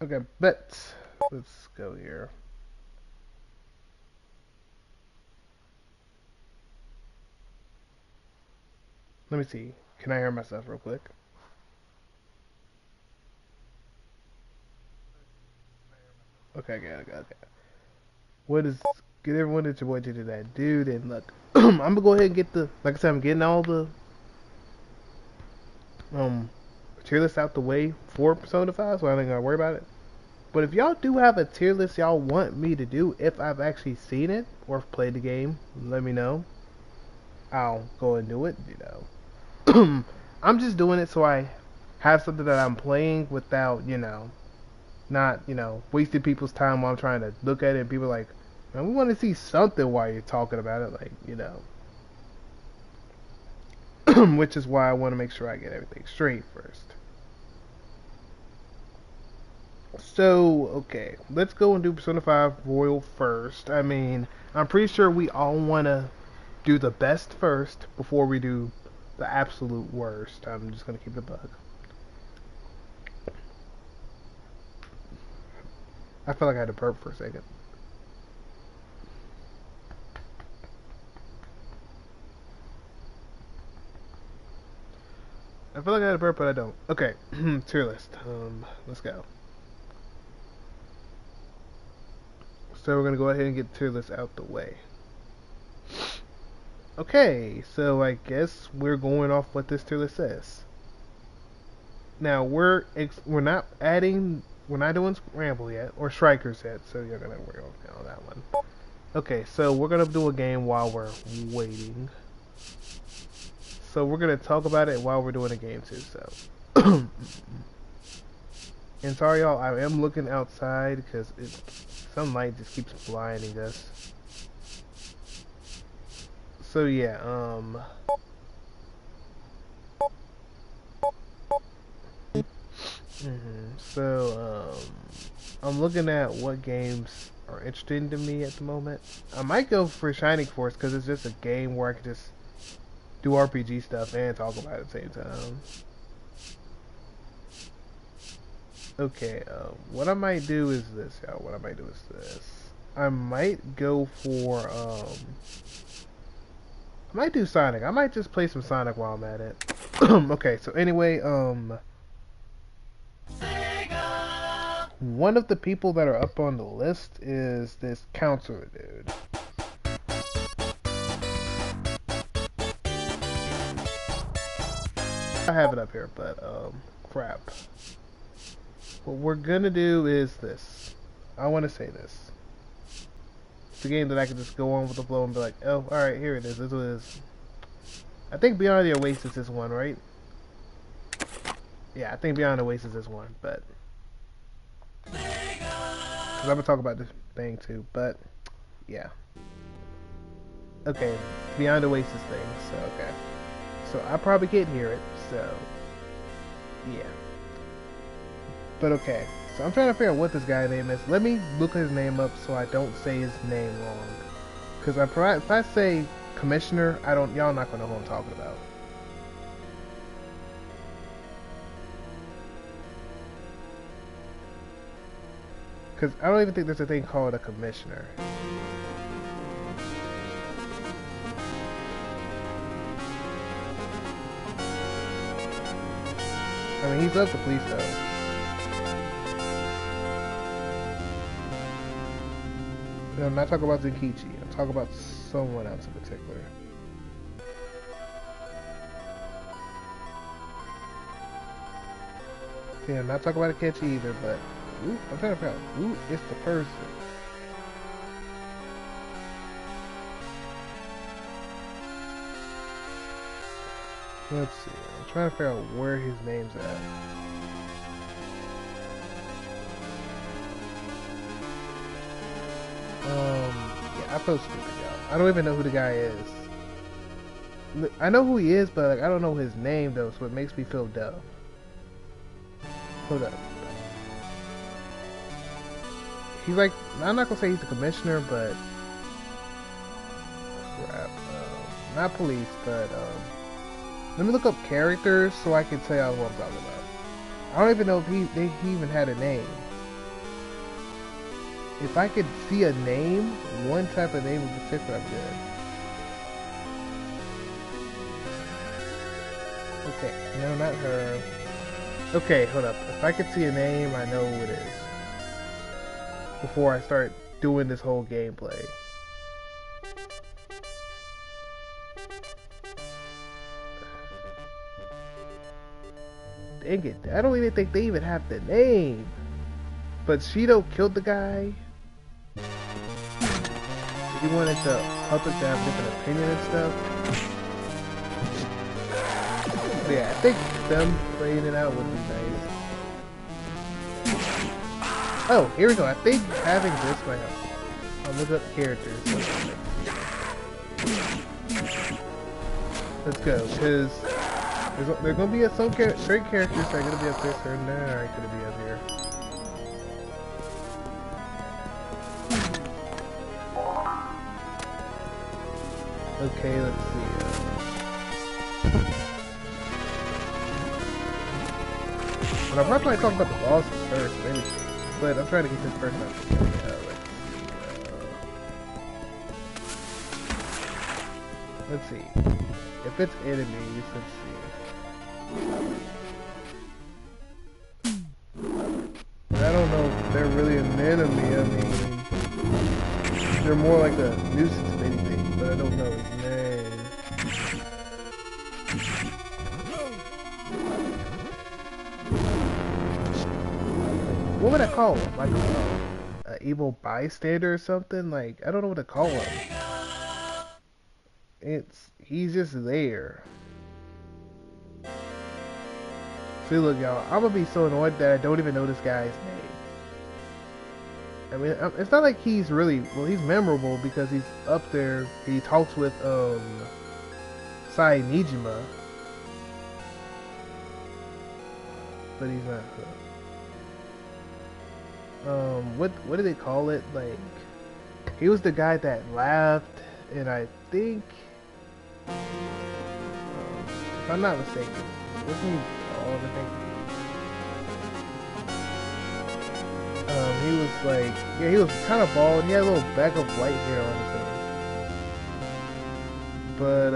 Okay, but let's go here. Let me see. Can I hear myself real quick? Okay, okay. What is get everyone at your boy to do that dude and look. I'm gonna go ahead and get the like I said, I'm getting all the um tier list out the way for Persona 5, so I ain't gotta worry about it. But if y'all do have a tier list y'all want me to do, if I've actually seen it or played the game, let me know. I'll go and do it, you know. I'm just doing it so I have something that I'm playing without, not, wasting people's time while I'm trying to look at it and people are like, man, we want to see something while you're talking about it, which is why I want to make sure I get everything straight first. So, okay, let's go and do Persona 5 Royal first. I mean, I'm pretty sure we all want to do the best first before we do the absolute worst. I'm just going to keep it a bug. I felt like I had to burp for a second. I feel like I had a burp, but I don't. Okay, tier list. Let's go. So we're gonna go ahead and get tier list out the way. Okay, so I guess we're going off what this tier list says. Now we're not doing Scramble yet or Strikers yet, so you're gonna work on that one. Okay, so we're gonna do a game while we're waiting. So we're gonna talk about it while we're doing a game too. So, and sorry y'all, I am looking outside because sunlight just keeps blinding us. So yeah, so I'm looking at what games are interesting to me at the moment. I might go for Shining Force because it's just a game where I can just do RPG stuff and talk about it at the same time. Okay, what I might do is this, y'all. What I might do is this. I might go for, I might do Sonic. I might just play some Sonic while I'm at it. Okay, so anyway, Sega! One of the people that are up on the list is this counselor dude. I have it up here, but, crap. What we're gonna do is this. I want to say this. It's a game that I can just go on with the flow and be like, oh, alright, here it is. This is. I think Beyond the Oasis is one, right? Yeah, I think Beyond the Oasis is one, but. Because I'm gonna talk about this thing too, but. Yeah. Okay, Beyond the Oasis thing, so okay. So I probably can't hear it, so. Yeah. But okay, so I'm trying to figure out what this guy's name is. Let me look his name up so I don't say his name wrong. Because if I say Commissioner, y'all not gonna know who I'm talking about. Because I don't even think there's a thing called a Commissioner. I mean, he's of the police though. I'm not talking about Zenkichi. I'm talking about someone else in particular. Yeah, I'm not talking about Akechi either, but I'm trying to figure out who is the person. Let's see. I'm trying to figure out where his name's at. Yeah, I feel stupid, y'all. I don't even know who the guy is. I know who he is, but like, I don't know his name though, so it makes me feel dumb. Hold up. He's like, I'm not gonna say he's the commissioner, but crap. Not police, but let me look up characters so I can tell y'all what I'm talking about. I don't even know if he even had a name. If I could see a name, one type of name in particular, I'm good. Okay, no, not her. Okay, hold up. If I could see a name, I know who it is. Before I start doing this whole gameplay. Dang it, I don't even think they even have the name. But Shido killed the guy. He wanted the public to have a different opinion and stuff. But yeah, I think them playing it out would be nice. Oh, here we go. I think having this might help. I'll look up characters. Let's go, because there's going to be some certain characters that are going to be up there, certain that aren't going to be up here. Okay, let's see. But I'm probably talking about the bosses first, maybe. But I'm trying to get this person out of the way. Let's see. If it's enemies, let's see. I don't know if they're really an enemy. I mean, they're more like a nuisance of anything, but I don't know his name. What would I call him? Like an evil bystander or something? Like, I don't know what to call him. He's just there. See, look, y'all, I'm gonna be so annoyed that I don't even know this guy's name. I mean, it's not like he's really, well, he's memorable because he's up there. He talks with, Sai Nijima. But he's not. What do they call it? Like, he was the guy that laughed, and I think, if I'm not mistaken, wasn't he bald, I think? He was like, yeah, he was kind of bald. He had a little back of white hair on his head. But,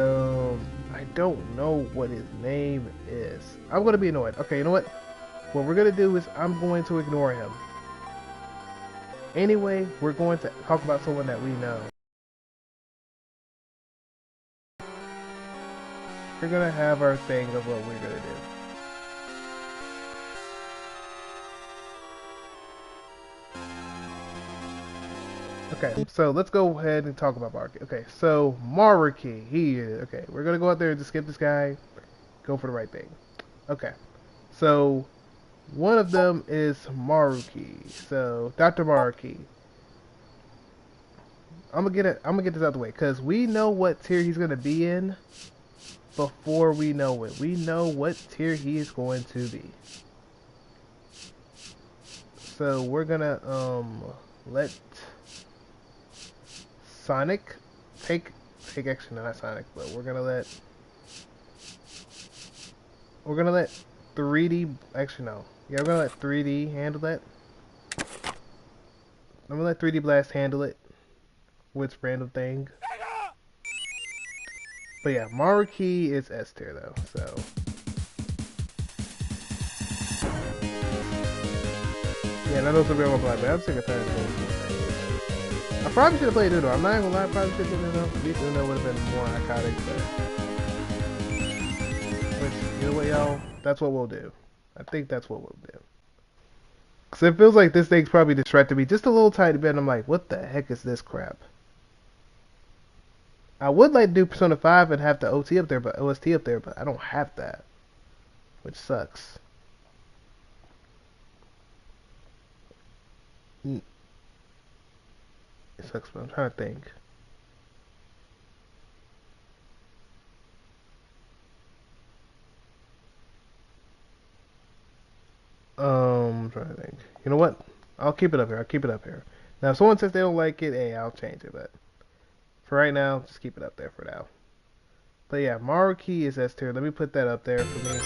I don't know what his name is. I'm gonna be annoyed. Okay, you know what? What we're gonna do is I'm going to ignore him. Anyway, we're going to talk about someone that we know. We're gonna have our thing of what we're gonna do. Okay, so let's go ahead and talk about Maruki. Okay, so Maruki, okay, we're gonna go out there and just skip this guy, go for the right thing. Okay, so one of them is Maruki. So Dr. Maruki. I'm gonna get this out of the way because we know what tier he's gonna be in before we know it. We know what tier he is going to be. So we're gonna let Sonic take action, not Sonic, but we're gonna let 3D, actually no. Yeah, we're gonna let 3D handle that. I'm gonna let 3D Blast handle it with random thing. But yeah, Maruki is S tier though, so. Yeah, and I know some people are black, but I'm sick of playing those. I probably should have played Uno. I'm not even gonna lie, I probably should have played Uno. At least Uno would have been more iconic, but you know what, y'all? That's what we'll do. I think that's what we'll do. Cause it feels like this thing's probably distracted me just a little tiny bit. And I'm like, what the heck is this crap? I would like to do Persona 5 and have the OT up there, but OST up there, but I don't have that, which sucks. It sucks, but I'm trying to think. I'm trying to think. You know what? I'll keep it up here. I'll keep it up here. Now, if someone says they don't like it, hey, I'll change it. But for right now, just keep it up there for now. But yeah, Maruki is S tier. Let me put that up there for me.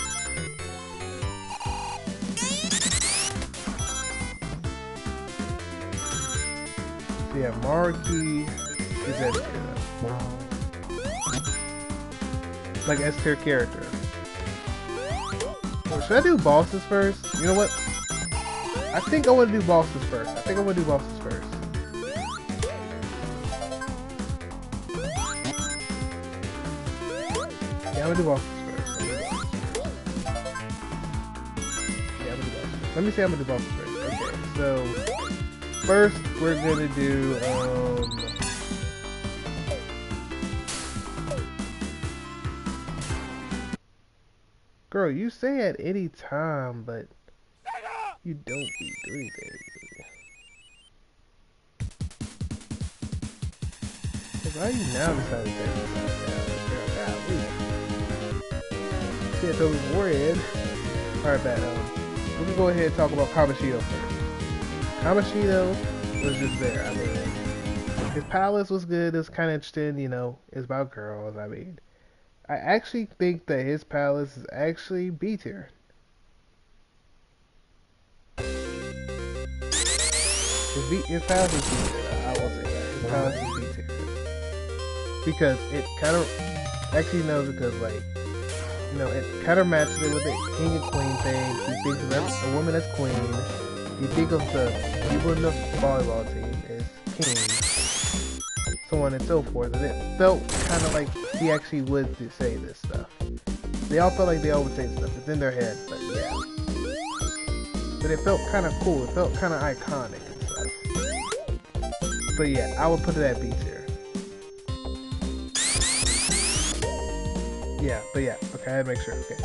Yeah, Marky is S tier though. Like S tier character. Well, should I do bosses first? You know what? I think I want to do bosses first. Yeah, I'm gonna do bosses first. Yeah, I'm gonna do bosses. Let me see, I'm gonna do bosses first. Okay, so first we're gonna do girl, you say at any time, but you don't be doing anything. Why you now decide to take this out? See, I told me beforehand. Alright, bad. We can go ahead and talk about Kamashido first. Kamashido was just there. I mean, his palace was good. It was kind of interesting, you know. It's about girls. I mean, I actually think that his palace is actually B tier. His palace is B tier. I will say that. His palace is B tier. Because it kind of, actually no, because like, you know, it kind of matches it with the king and queen thing. He thinks of a woman as queen. You think of the people in the volleyball team as king. So on and so forth. And it felt kind of like he actually would say this stuff. They all felt like they all would say this stuff. It's in their head, but yeah. But it felt kind of cool. It felt kind of iconic and stuff. But yeah, I would put it at B tier. Yeah, but yeah, okay, I had to make sure, okay.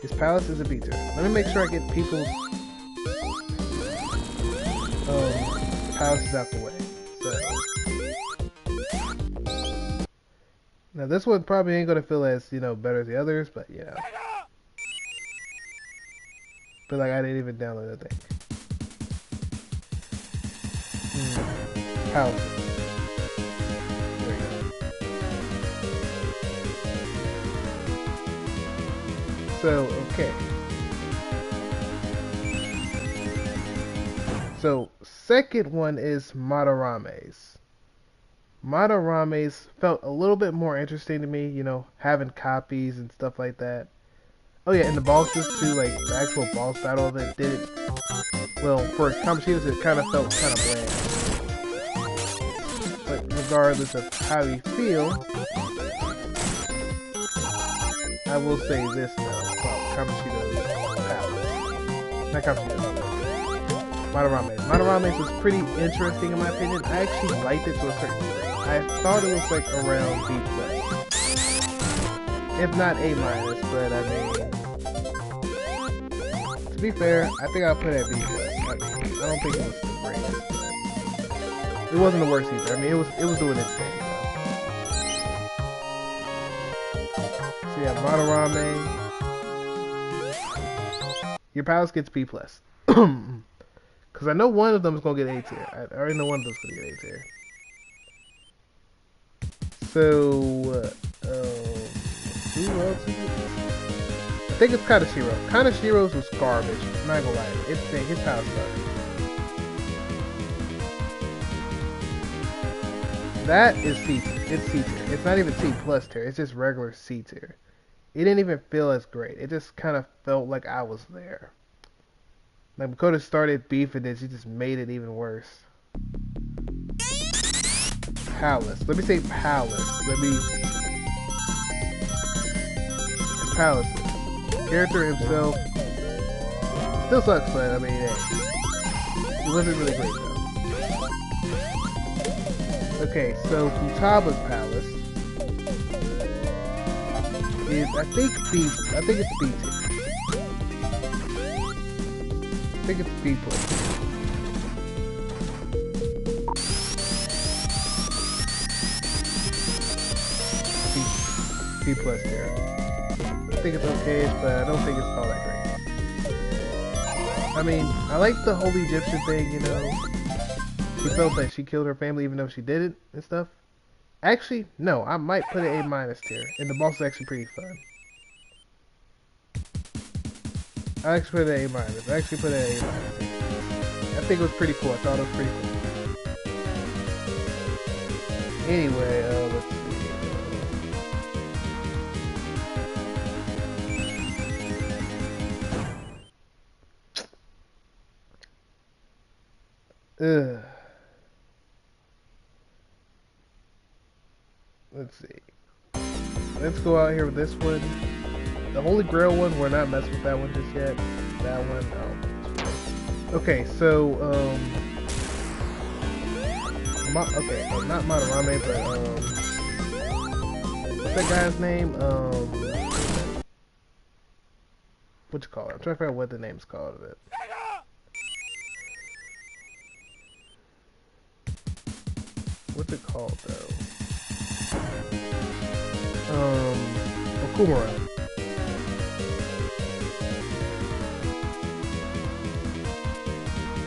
His palace is a B tier. Let me make sure I get people's palaces out the way. So now this one probably ain't gonna feel as, you know, better as the others, but you know. But like I didn't even download that thing. Palaces. So, okay. So, second one is Madarame's. Madarame's felt a little bit more interesting to me, you know, having copies and stuff like that. Oh yeah, and the bosses too, like the actual boss battle of it did. Well, for Kamashido's it kind of felt kind of bland. But regardless of how you feel, I will say this though. Kamashido's palace. Not Kamashido's. Madarame's was pretty interesting in my opinion. I actually liked it to a certain degree. I thought it was like around B+. If not A-, but I mean, to be fair, I think I'll put it at B+. I don't think it was the greatest, but it wasn't the worst either. I mean, it was doing its thing. So yeah, Madarame. Your palace gets B+. Because I know one of them is going to get A tier. I already know one of them is going to get A tier. So, who else is it? I think it's Kanashiro's. Kanashiro's was garbage. I'm not going to lie. His palace sucked. That is C tier. It's C tier. It's not even C+ tier. It's just regular C tier. It didn't even feel as great. It just kind of felt like I was there. Like Makoto started beef and then she just made it even worse. Palace. Let me say palace. Palace. Character himself still sucks, but I mean, hey, it wasn't really great though. Okay, so Futaba's palace is I think it's B tier. I think it's B+. B+ tier. I think it's okay, but I don't think it's all that great. I mean, I like the whole Egyptian thing, you know. She felt that she killed her family even though she didn't and stuff. Actually, no, I might put it A- tier, and the boss is actually pretty fun. I actually put it A-. I actually put it A-. I think it was pretty cool. I thought it was pretty cool. Anyway, let's see. Let's see. Let's go out here with this one. The Holy Grail one, we're not messing with that one just yet. That one, no. Okay, so, okay, not Madarame, but, what's that guy's name? What you call it? I'm trying to figure out what the name's called of it. What's it called, though? Okumura.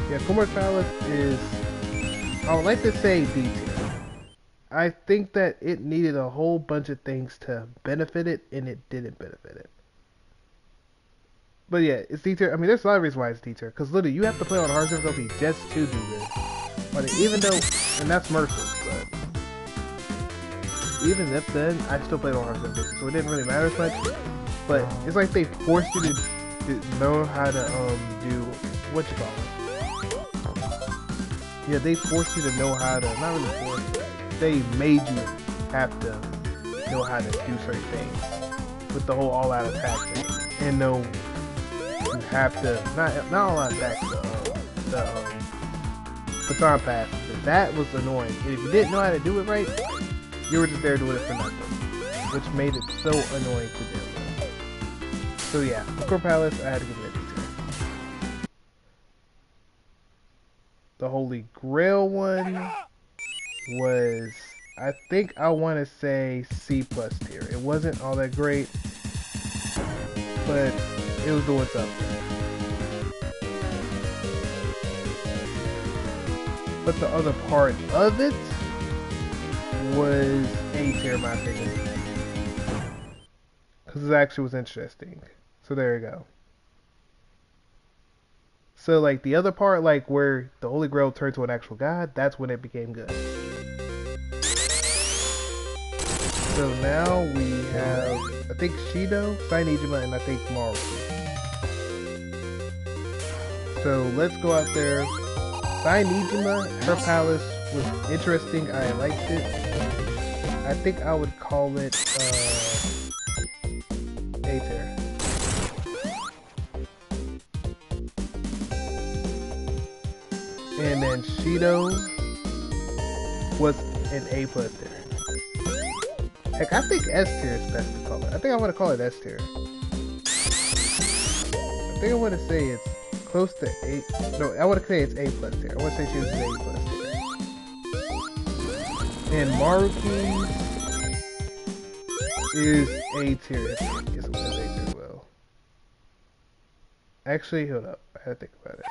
Yeah, Kumara's Palace is, I would like to say D tier. I think that it needed a whole bunch of things to benefit it, and it didn't benefit it. But yeah, it's D tier. I mean, there's a lot of reasons why it's D tier. Because literally, you have to play on hard difficulty just to do this. But even though, and that's merciless, but even if then, I still played on hard difficulty, so it didn't really matter as much. But it's like they forced you to know how to do what you call it. Yeah, they forced you to know how to, not really forced, they made you have to know how to do certain things with the whole all-out attack thing, and know you have to not all-out attack, the baton pass. That was annoying. And if you didn't know how to do it right, you were just there doing it for nothing, which made it so annoying to deal with. So yeah, Core Palace, I had to give it a D tier. The Holy Grail one was, I think I want to say C+ tier. It wasn't all that great, but it was doing something. But the other part of it was A tier in my opinion, because it actually was interesting. So there you go. So like the other part, like where the Holy Grail turned to an actual god, that's when it became good. So now we have, I think Shido, Sainijima, and I think Maruki. So let's go out there. Sainijima, her palace was interesting. I liked it. I think I would call it A tier. And then Shido was an A+ tier. Heck, I think S tier is best to call it. I think I want to call it S tier. I think I want to say it's close to A. No, I want to say it's A+ tier. I want to say she was an A+ tier. And Maruki is A tier. It's A tier as well. Actually, hold up. I had to think about it.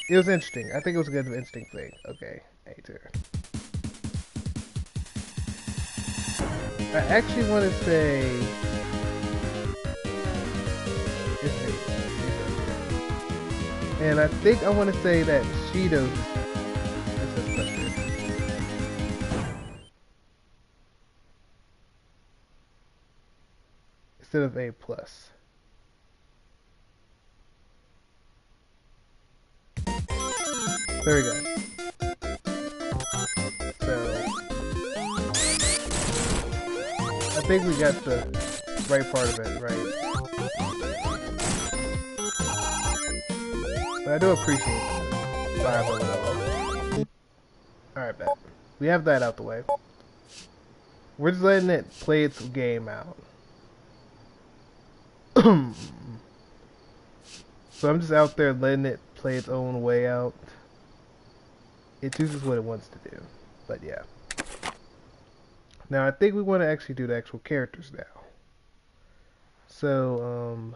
It was interesting. I think it was a good, interesting thing. Okay, A tier. I actually want to say it's A tier. And I think I want to say that Shido's is a tier. Instead of A+. There we go. So I think we got the right part of it, right? But I do appreciate the vibe of it all. Alright, bet. We have that out the way. We're just letting it play its game out. So I'm just out there letting it play its own way out. It chooses what it wants to do. But yeah. Now I think we want to actually do the actual characters now. So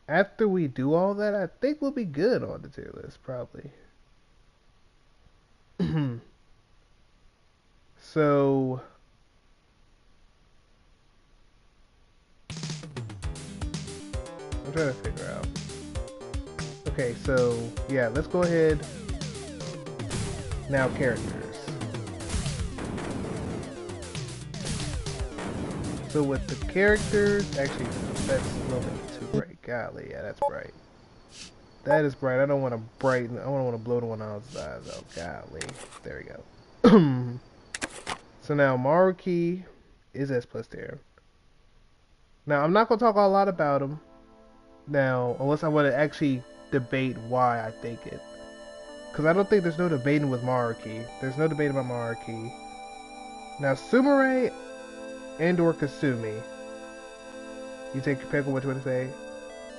after we do all that, I think we'll be good on the tier list, probably. So I'm trying to figure out. Okay, so yeah, let's go ahead. Now characters. So with the characters, actually, that's a little bit too bright. Golly, yeah, that's bright. That is bright. I don't want to brighten. I don't want to blow the one out of his eyes. Oh, golly. There we go. So now Maruki is S+ tier. Now I'm not gonna talk a lot about him. Now, unless I want to actually debate why I think it. Because I don't think there's no debating with Maruki. There's no debate about Maruki. Now, Sumire and or Kasumi. You take your pick on what you want to say.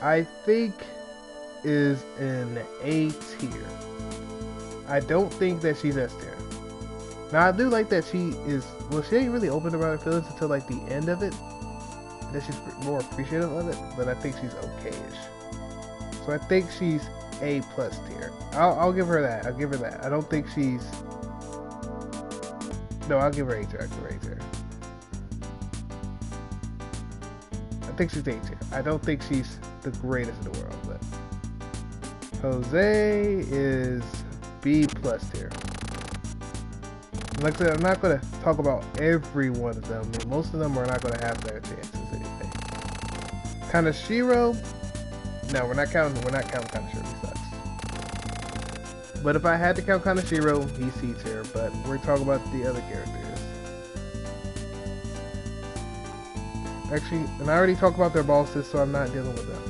I think is an A tier. I don't think that she's S tier. Now, I do like that she is... Well, she ain't really open about her feelings until, like, the end of it. That she's more appreciative of it. But I think she's okay-ish. So I think she's A+ tier. I'll give her that. I'll give her that. I don't think she's... No, I'll give her A tier. I'll give her A tier. I think she's A tier. I don't think she's the greatest in the world, but... Jose is B+ tier. Like I said, I'm not going to talk about every one of them. I mean, most of them are not going to have their chances anyway. Kaneshiro, no, we're not counting Kaneshiro, he sucks. But if I had to count Kaneshiro, he's C tier, but we're talking about the other characters. Actually, and I already talked about their bosses, so I'm not dealing with them.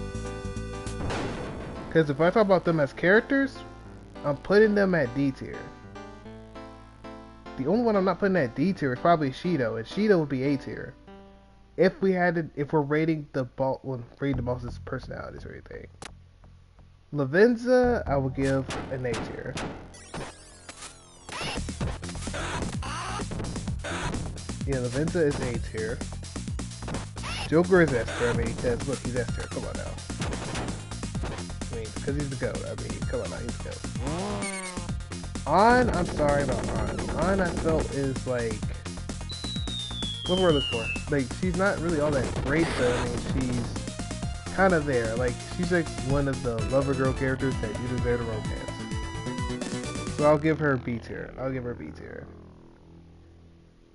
Because if I talk about them as characters, I'm putting them at D tier. The only one I'm not putting at D tier is probably Shido, and Shido would be A tier. If we're rating the boss's personalities or anything. Lavenza, I will give an A tier. Yeah, Lavenza is A tier. Joker is S tier. I mean, because look, he's S tier. Come on now. I mean, because he's the GOAT. I mean, come on now, he's the GOAT. I'm sorry about On, I felt is like, what word look for? Like, she's not really all that great, but I mean, she's kind of there. Like, she's like one of the lover girl characters that uses there to romance. So I'll give her B tier. I'll give her B tier.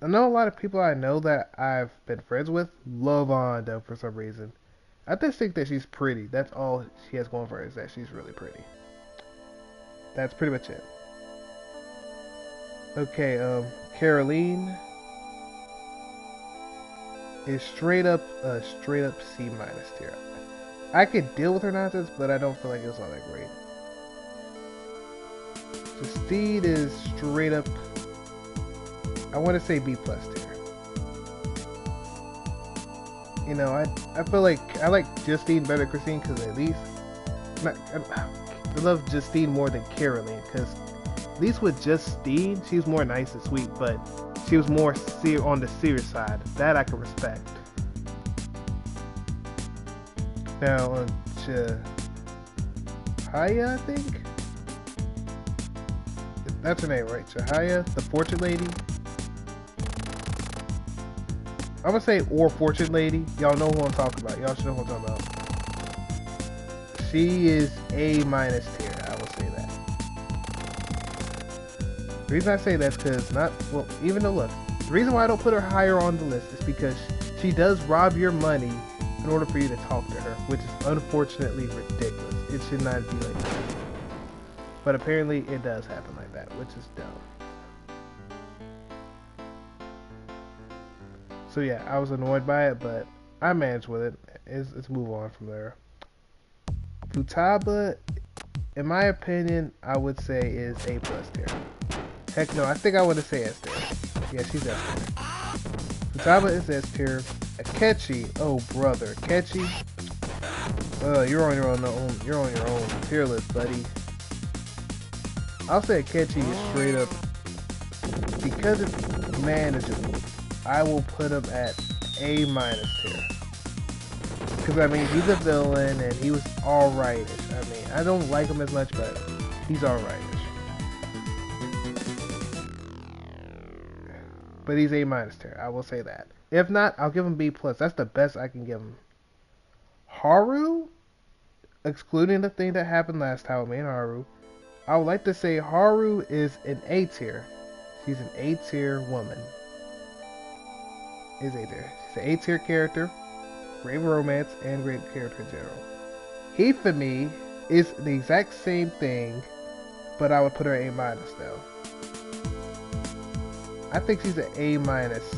I know a lot of people I know that I've been friends with love On though for some reason. I just think that she's pretty. That's all she has going for her, is that she's really pretty. That's pretty much it. Okay, Caroline is straight up C- tier. I could deal with her nonsense, but I don't feel like it was all that great. Justine is straight up, I want to say B+ tier. You know, I feel like I like Justine better than Christine because at least I love Justine more than Caroline because at least with Justine, she's more nice and sweet, but she was more on the serious side. That I can respect. Now, Chihaya, I think? That's her name, right? Chihaya, the Fortune Lady? I'm gonna say, or Fortune Lady. Y'all know who I'm talking about. Y'all should know who I'm talking about. She is A- tier. I will say that. The reason I say that's because even though look, the reason why I don't put her higher on the list is because she does rob your money in order for you to talk to her, which is unfortunately ridiculous. It should not be like that. But apparently it does happen like that, which is dumb. So yeah, I was annoyed by it, but I managed with it. Let's move on from there. Futaba, in my opinion, I would say is A+ tier. Heck no, I think I would say S tier. Yeah, she's S tier. Futaba is S tier. Akechi, oh brother, Akechi. You're on your own. You're on your own tier list, buddy. I'll say Akechi is straight up because it's manageable. I will put him at A- tier. Because I mean, he's a villain and he was alright-ish. I mean, I don't like him as much, but he's alright-ish. But he's A- tier. I will say that. If not, I'll give him B+. That's the best I can give him. Haru, excluding the thing that happened last time with me and Haru, I would like to say Haru is an A tier. She's an A tier woman. is A tier. She's an A tier character, great romance, and great character in general. He for me is the exact same thing, but I would put her A minus though. I think she's an A minus,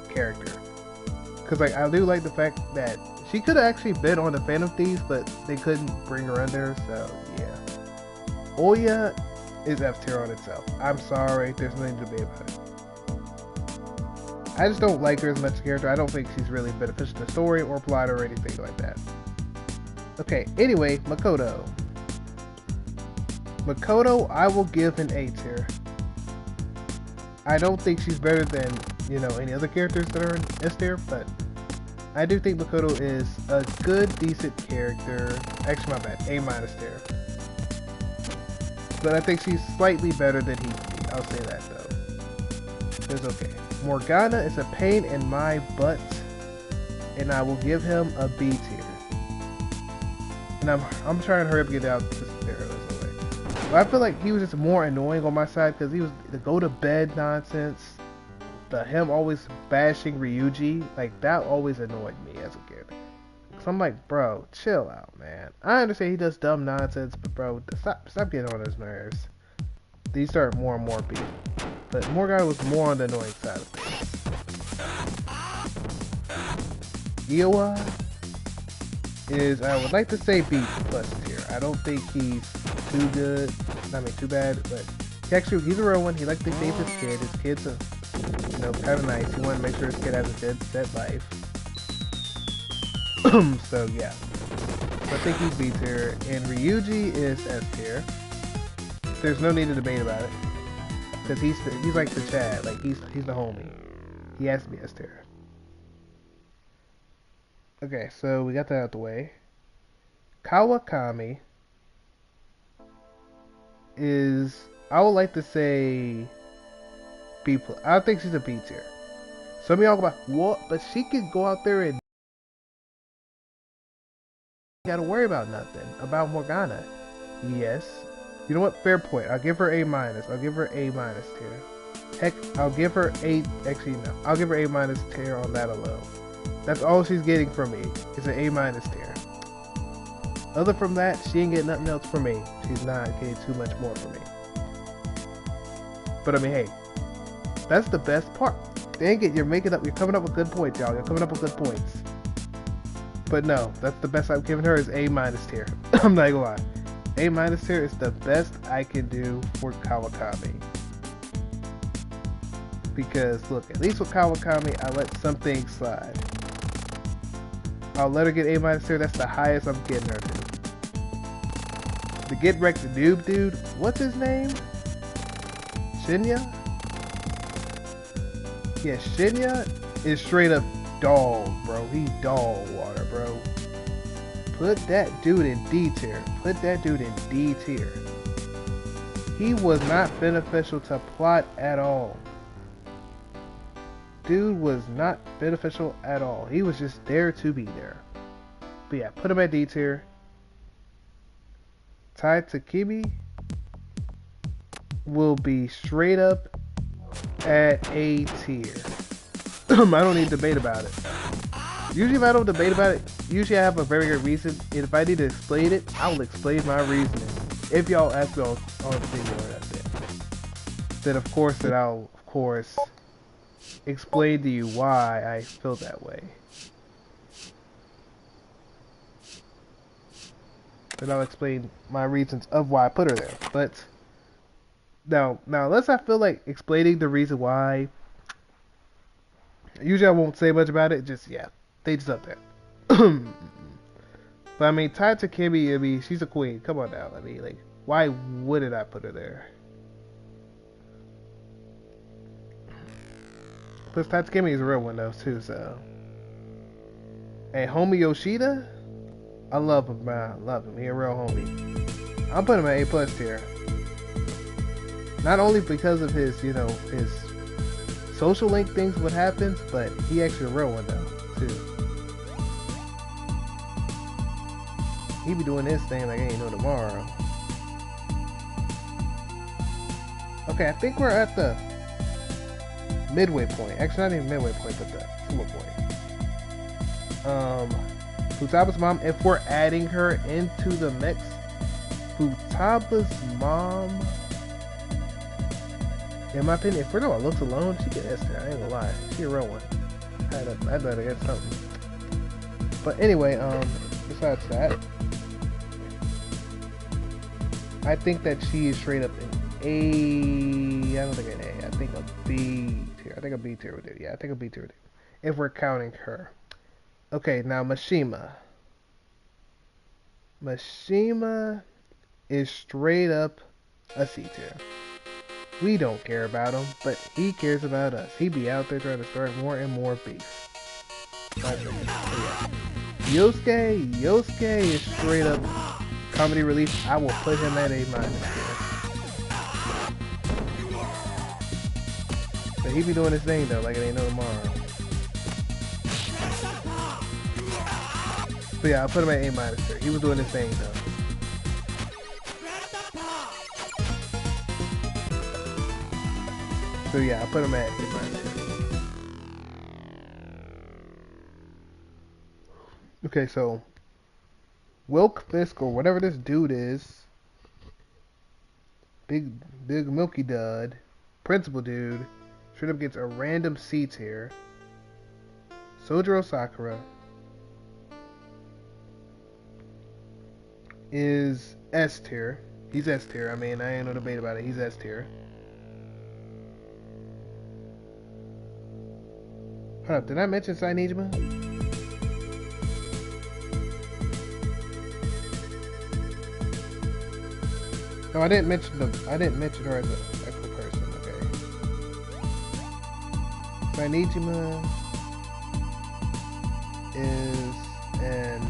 character. Cause like I do like the fact that she could have actually been on the Phantom Thieves, but they couldn't bring her under, so yeah. Oya is F tier on itself. I'm sorry, there's nothing to debate about it. I just don't like her as much as a character. I don't think she's really beneficial to the story or plot or anything like that. Okay, anyway, Makoto. Makoto, I will give an A tier. I don't think she's better than, any other characters that are in S tier, but I do think Makoto is a good, decent character. Actually, my bad, A minus tier. But I think she's slightly better than he. I'll say that though. It's okay. Morgana is a pain in my butt, and I will give him a B tier. And I'm trying to hurry up and get out this there. But I feel like he was just more annoying on my side because he was the go to bed nonsense. Him always bashing Ryuji, like that always annoyed me as a kid. So I'm like, bro, chill out, man. I understand he does dumb nonsense, but bro, stop getting on his nerves. These start more and more beef. But Morgana was more on the annoying side of things. Iowa is, I would like to say B plus tier. I don't think he's too good. Too bad, but he's a real one. He likes to save his kid. His kid's kind of nice. He wanted to make sure his kid has a good, set life. So yeah, I think he's B tier, and Ryuji is S tier. There's no need to debate about it, because he's like the Chad, like he's the homie. He has to be S tier. Okay, so we got that out of the way. Kawakami is, I would like to say B plus. I think she's a B tier. Some of y'all go about what, but she can go out there and gotta worry about nothing about Morgana. Yes, you know what? Fair point. I'll give her A minus. I'll give her A minus tier. Heck, I'll give her A. Actually, no. I'll give her A minus tier on that alone. That's all she's getting from me. Is an A minus tier. Other from that, she ain't getting nothing else from me. She's not getting too much more from me. But I mean, hey, that's the best part. Dang it, you're coming up with good points, y'all. You're coming up with good points. But no, that's the best I've given her is A minus tier. I'm not gonna lie. A minus tier is the best I can do for Kawakami. Because look, at least with Kawakami, I let some things slide. I'll let her get A minus tier. That's the highest I'm getting her to. The Get Wrecked Noob dude, what's his name? Shinya? Yeah, Shinya is straight up dog, bro. He's dog water, bro. Put that dude in D tier. Put that dude in D tier. He was not beneficial to plot at all. Dude was not beneficial at all. He was just there to be there. But yeah, put him at D tier. Tai Takemi will be straight up at A tier. I don't need to debate about it. Usually if I don't debate about it, usually I have a very good reason. And if I need to explain it, I will explain my reasoning. If y'all ask me on video or that, then of course I'll explain to you why I feel that way. And I'll explain my reasons of why I put her there. But now unless I feel like explaining the reason why, usually I won't say much about it. Just they just up there. But I mean, Tai Takemi, I mean, she's a queen. Come on now. I mean, like, why wouldn't I put her there? Plus, Tai Takemi is a real one though too. So, and homie Yoshida, I love him, man. I love him. He a real homie. I'm putting him at A plus tier. Not only because of his, his social link things, what happens, but he actually a real one though, too. He be doing this thing like ain't no tomorrow. Okay, I think we're at the midway point. Actually, not even midway point, but the full point. Futaba's mom, if we're adding her into the mix, Futaba's mom, in my opinion, if we're doing looks alone, she get S tier. I ain't gonna lie. She a real one. I'd let her get something. But anyway, besides that, I think that she is straight up an A. I don't think an A. I think a B tier. I think a B tier would do. Yeah, I think a B tier would do. If we're counting her. Okay, now Mishima. Mishima is straight up a C tier. We don't care about him, but he cares about us. He be out there trying to start more and more beef. Yeah. Yosuke is straight up comedy relief. I will put him at A minus here. But he be doing his thing though, like it ain't no tomorrow. But yeah, I'll put him at A minus here. He was doing his thing though. So yeah, I'll put him at A minus here. Okay, so Wilk Fisk or whatever this dude is, big milky dud, principal dude, straight up gets a random C tier. Sojiro Sakura is S tier. He's S tier. I mean, I ain't no debate about it. He's S tier. Hold up, did I mention Sainijima? No, I didn't mention her as an actual person. Okay. Sainijima is an.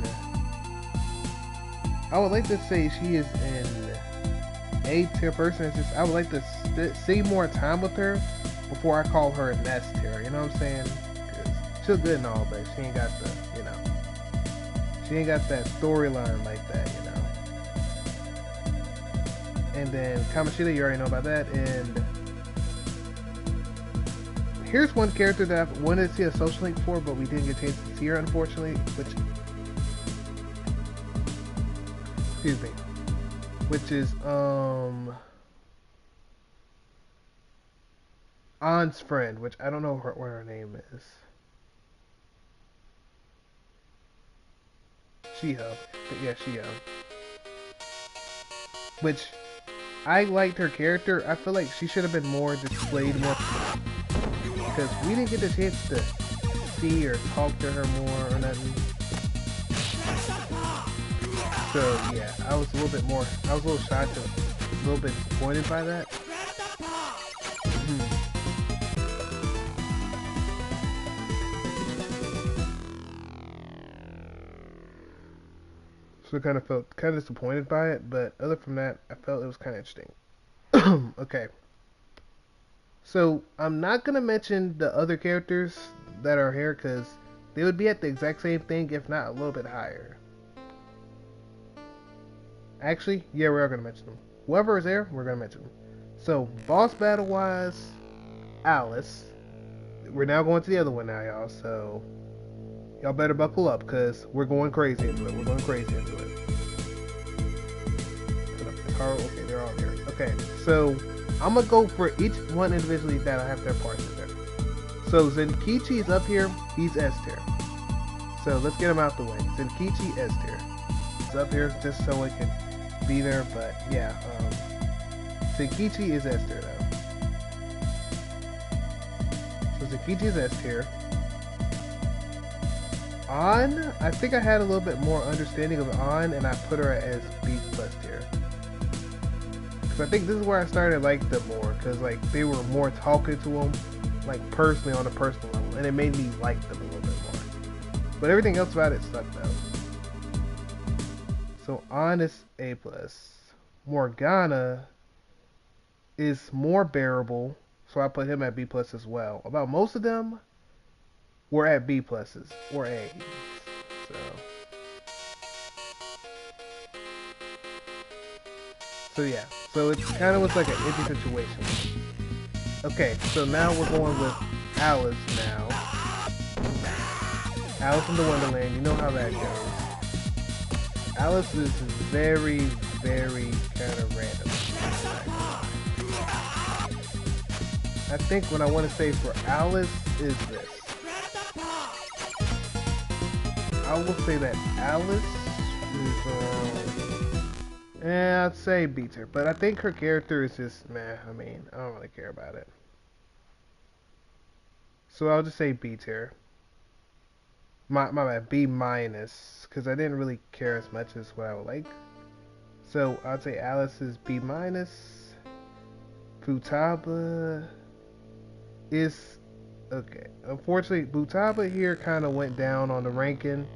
I would like to say she is an A tier person. It's just I would like to see more time with her before I call her an S tier. You know what I'm saying? Cause she's good and all, but she ain't got the, you know, she ain't got that storyline like that, you know. And then Kamoshida, you already know about that. And here's one character that I wanted to see a social link for, but we didn't get a chance to see her, unfortunately. Which is An's friend, which I don't know what her name is. Shiho. Yeah, Shiho. Which I liked her character. I feel like she should have been more displayed more because we didn't get the chance to see or talk to her more or nothing. So yeah, I was a little shocked, a little bit disappointed by that. So I kind of felt kind of disappointed by it, but other from that, I felt it was kind of interesting. Okay. So I'm not gonna mention the other characters that are here because they would be at the exact same thing, if not a little bit higher. Actually, yeah, we are gonna mention them. Whoever is there, we're gonna mention them. So boss battle wise, Alice. We're now going to the other one now, y'all. So y'all better buckle up because we're going crazy into it. Okay, they're all here. Okay, so I'm gonna go for each one individually that I have their parts in there. So Zenkichi is up here. He's S tier. So let's get him out the way. Zenkichi S tier. It's up here just so it can be there. But yeah, Zenkichi is S tier though. So Zenkichi is S tier. An, I think I had a little bit more understanding of An, and I put her as B plus tier. Cause I think this is where I started like them more, cause like they were more talking to them, like personally on a personal level, and it made me like them a little bit more. But everything else about it sucked out. So An is A plus. Morgana is more bearable, so I put him at B plus as well. About most of them, we're at B pluses or A's. So yeah, so it kind of was like an iffy situation. Okay, so now we're going with Alice now. Alice in the Wonderland, you know how that goes. Alice is very, very kind of random. I think what I want to say for Alice is this. I will say that Alice is, I'd say beats her, but I think her character is just, meh, I mean, I don't really care about it. So I'll just say beats her. My bad, B minus, because I didn't really care as much as what I would like. So I'd say Alice is B minus. Futaba is okay. Unfortunately, Futaba here kind of went down on the ranking.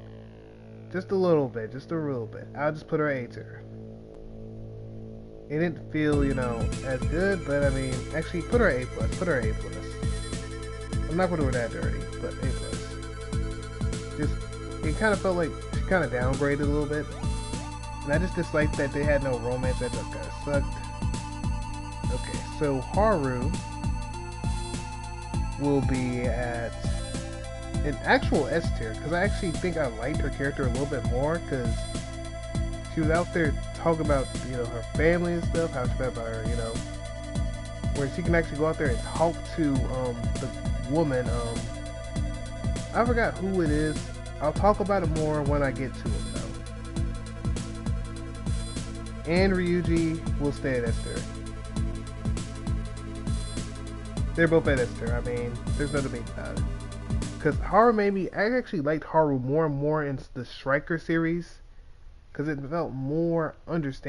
Just a little bit, just a little bit. I'll just put her A tier. It didn't feel, you know, as good, but I mean, actually, put her A plus. Put her A plus. I'm not gonna do her that dirty, but A plus. Just, it kind of felt like she kind of downgraded a little bit, and I just disliked that they had no romance. That just kind of sucked. Okay, so Haru will be at an actual S tier, because I actually think I liked her character a little bit more, because she was out there talking about, you know, her family and stuff, how she felt about her, you know, where she can actually go out there and talk to the woman. I forgot who it is. I'll talk about it more when I get to it, though. And Ryuji will stay at S tier. They're both at S tier. I mean, there's no debate about it. Because Haru made me, I actually liked Haru more and more in the Striker series, because it felt more understandable.